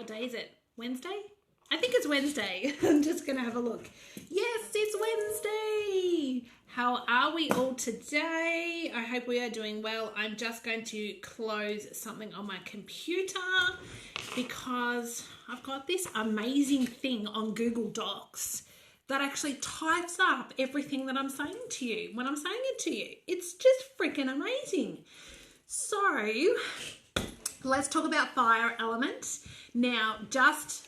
What day is it? Wednesday? I think it's Wednesday. I'm just going to have a look. Yes, it's Wednesday. How are we all today? I hope we are doing well. I'm just going to close something on my computer because I've got this amazing thing on Google Docs that actually types up everything that I'm saying to you when I'm saying it to you. It's just freaking amazing. So let's talk about fire element. Now,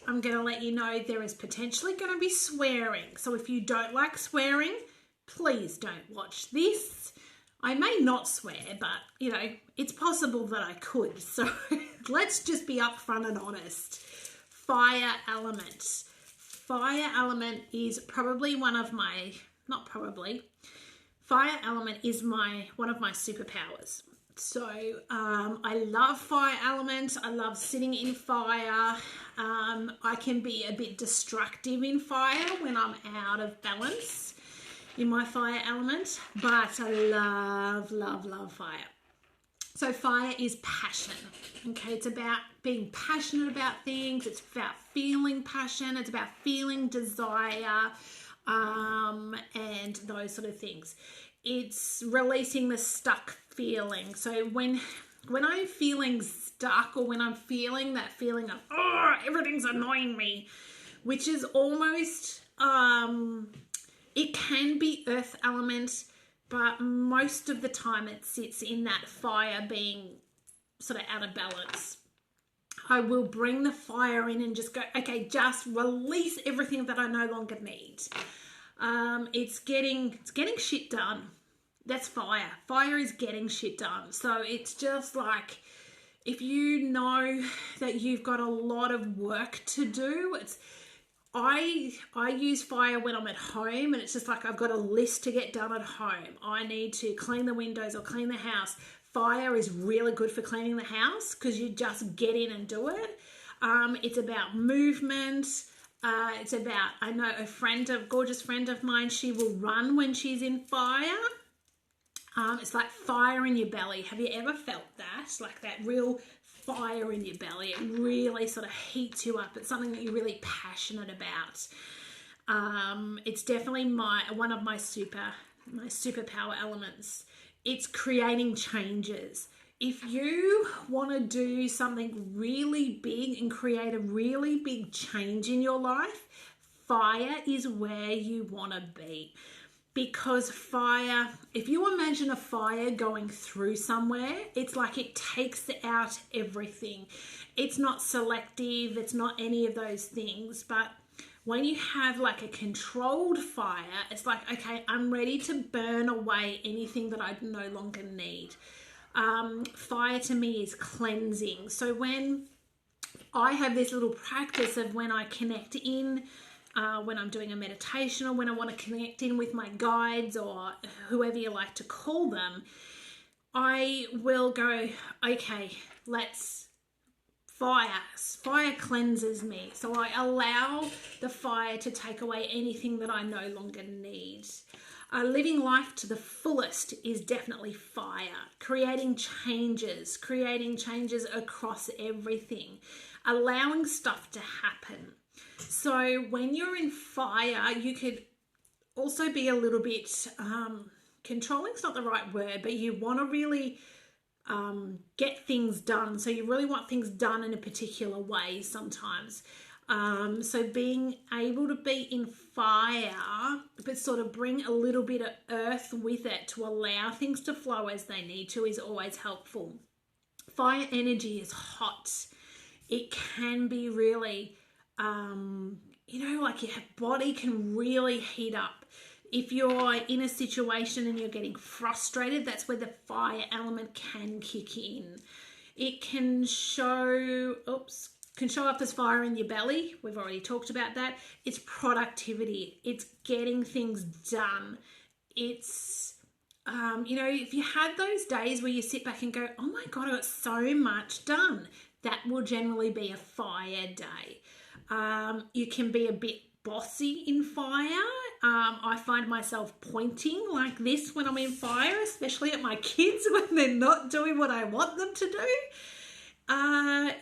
I'm going to let you know there is potentially going to be swearing. So if you don't like swearing, please don't watch this. I may not swear, but, it's possible that I could. So let's just be upfront and honest. Fire element. Fire element is probably fire element is one of my superpowers. So I love fire element. I love sitting in fire. I can be a bit destructive in fire when I'm out of balance in my fire element, but I love, love, love fire. So fire is passion, okay? It's about being passionate about things. It's about feeling passion. It's about feeling desire and those sort of things. It's releasing the stuck feeling. So when I'm feeling stuck, or when I'm feeling that feeling of, everything's annoying me, which is almost, it can be earth element, but most of the time it sits in that fire being sort of out of balance. I will bring the fire in and just go, okay, just release everything that I no longer need. It's getting shit done. That's fire. Fire is getting shit done. So it's just like, if you know that you've got a lot of work to do, I use fire when I'm at home, and it's just like I've got a list to get done at home. I need to clean the windows or clean the house. Fire is really good for cleaning the house because you just get in and do it. It's about movement. It's about, I know a gorgeous friend of mine, she will run when she's in fire. It's like fire in your belly. Have you ever felt that? Like that real fire in your belly. It really sort of heats you up. It's something that you're really passionate about. It's definitely one of my superpower elements. It's creating changes. If you want to do something really big and create a really big change in your life, fire is where you want to be. Because fire, if you imagine a fire going through somewhere, it's like it takes out everything. It's not selective, it's not any of those things. But when you have like a controlled fire, it's like, okay, I'm ready to burn away anything that I no longer need. Fire to me is cleansing. So when I have this little practice of when I connect in, when I'm doing a meditation, or when I want to connect in with my guides, or whoever you like to call them, I will go, okay, fire cleanses me. So I allow the fire to take away anything that I no longer need. Living life to the fullest is definitely fire. Creating changes across everything. Allowing stuff to happen. So when you're in fire, you could also be a little bit controlling. It's not the right word, but you want to really get things done. So you really want things done in a particular way sometimes. So being able to be in fire, but sort of bring a little bit of earth with it to allow things to flow as they need to, is always helpful. Fire energy is hot. It can be really, like your body can really heat up. If you're in a situation and you're getting frustrated, that's where the fire element can kick in. It can show up as fire in your belly. We've already talked about that. It's productivity. It's getting things done. It's, if you had those days where you sit back and go, oh my God, I got so much done, that will generally be a fire day. You can be a bit bossy in fire. I find myself pointing like this when I'm in fire, especially at my kids when they're not doing what I want them to do.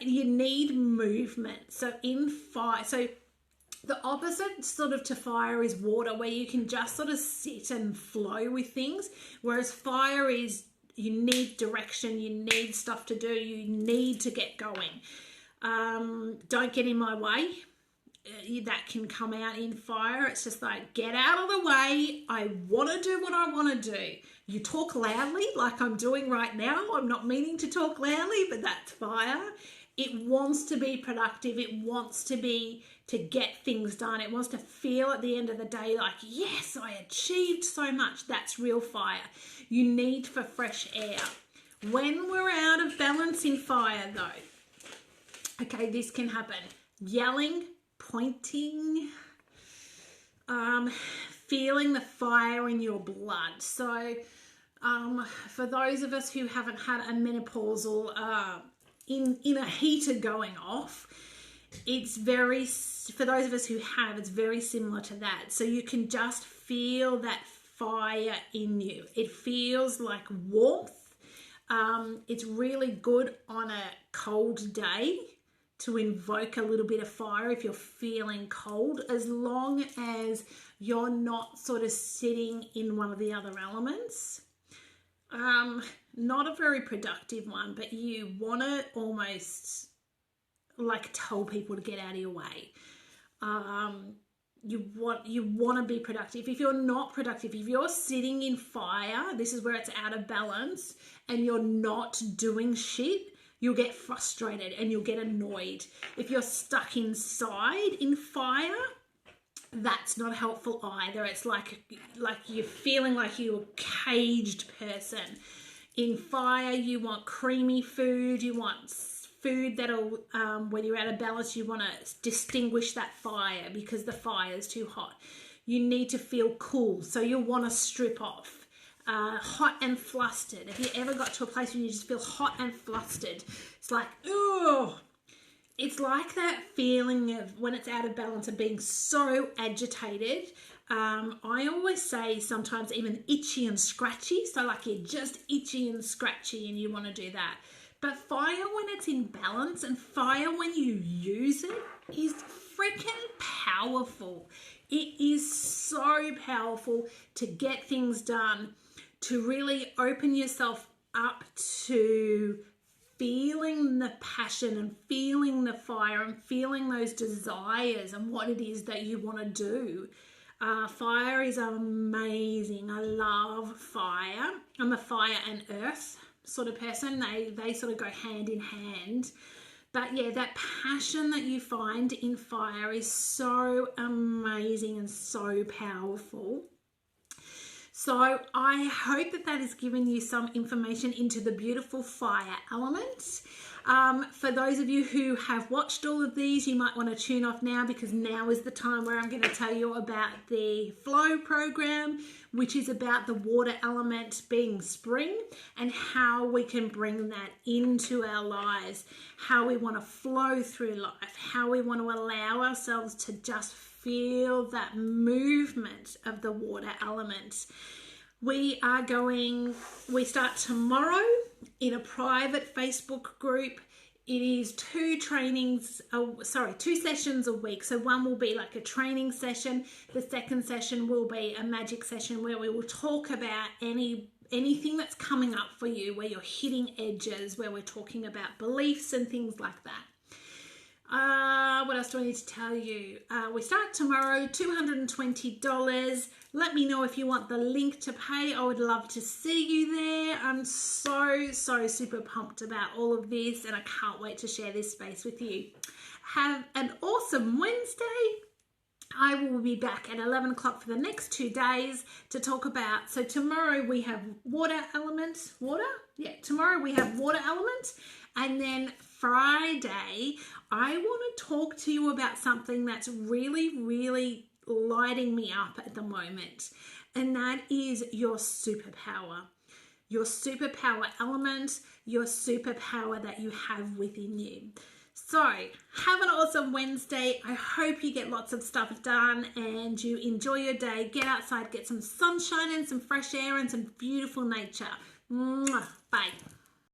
You need movement. movement. So in fire, so the opposite sort of to fire is water, where you can just sort of sit and flow with things, whereas fire is you need direction, you need stuff to do, you need to get going. Don't get in my way. That can come out in fire. It's just like, get out of the way. I want to do what I want to do. You talk loudly like I'm doing right now. I'm not meaning to talk loudly, but that's fire. It wants to be productive. It wants to get things done. It wants to feel at the end of the day like, yes, I achieved so much. That's real fire. You need for fresh air. When we're out of balance in fire though, okay, this can happen. Yelling, pointing, feeling the fire in your blood. So for those of us who haven't had a menopausal in a heater going off, it's very, for those of us who have, it's very similar to that. So you can just feel that fire in you. It feels like warmth. It's really good on a cold day to invoke a little bit of fire if you're feeling cold, as long as you're not sort of sitting in one of the other elements. Not a very productive one, but you want to almost like tell people to get out of your way. You want to be productive. If you're not productive, if you're sitting in fire, this is where it's out of balance, and you're not doing shit, you'll get frustrated and you'll get annoyed. If you're stuck inside in fire, that's not helpful either. It's like you're feeling like you're a caged person. In fire, you want creamy food. You want food that'll, when you're out of balance, you want to distinguish that fire because the fire is too hot. You need to feel cool, so you'll want to strip off. Hot and flustered. Have you ever got to a place where you just feel hot and flustered? It's like, oh, it's like that feeling of when it's out of balance of being so agitated. I always say sometimes even itchy and scratchy. So like you're just itchy and scratchy and you want to do that. But fire when it's in balance and fire when you use it is freaking powerful. It is so powerful to get things done, to really open yourself up to feeling the passion and feeling the fire and feeling those desires and what it is that you want to do. Fire is amazing. I love fire. I'm a fire and earth sort of person. They sort of go hand in hand. But yeah, that passion that you find in fire is so amazing and so powerful. So I hope that has given you some information into the beautiful fire element. For those of you who have watched all of these, you might want to tune off now, because now is the time where I'm going to tell you about the flow program, which is about the water element being spring and how we can bring that into our lives, how we want to flow through life, how we want to allow ourselves to just feel that movement of the water element. We start tomorrow in a private Facebook group. It is 2 sessions a week. So one will be like a training session. The second session will be a magic session where we will talk about anything that's coming up for you, where you're hitting edges, where we're talking about beliefs and things like that. What else do I need to tell you? We start tomorrow, $220. Let me know if you want the link to pay. I would love to see you there. I'm so super pumped about all of this, and I can't wait to share this space with you. Have an awesome Wednesday. I will be back at 11 o'clock for the next 2 days to talk about, so tomorrow we have water element, tomorrow we have water element, and then Friday, I want to talk to you about something that's really lighting me up at the moment, and that is your superpower. Your superpower element, your superpower that you have within you. So, have an awesome Wednesday. I hope you get lots of stuff done and you enjoy your day. Get outside, get some sunshine and some fresh air and some beautiful nature. Mwah. Bye.